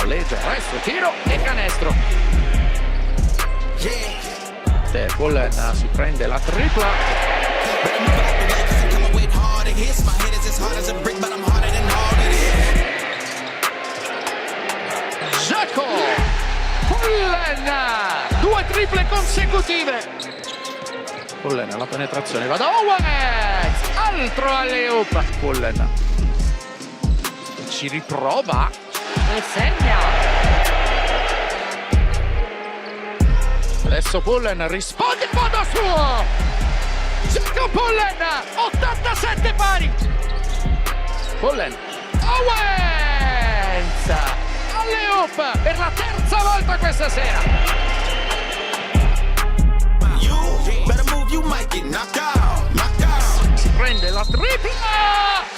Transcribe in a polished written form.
Legge, resto, tiro e canestro. Bullen si prende la tripla. Zacco Bullen, 2 triple consecutive. Bullen alla penetrazione, va da Owens, altro alley-oop. Bullen ci riprova e segna. Adesso Bullen risponde in modo suo. Zacco Bullen, 87 pari. Bullen, Owens, alley-oop per la terza volta questa sera. Si prende la tripla.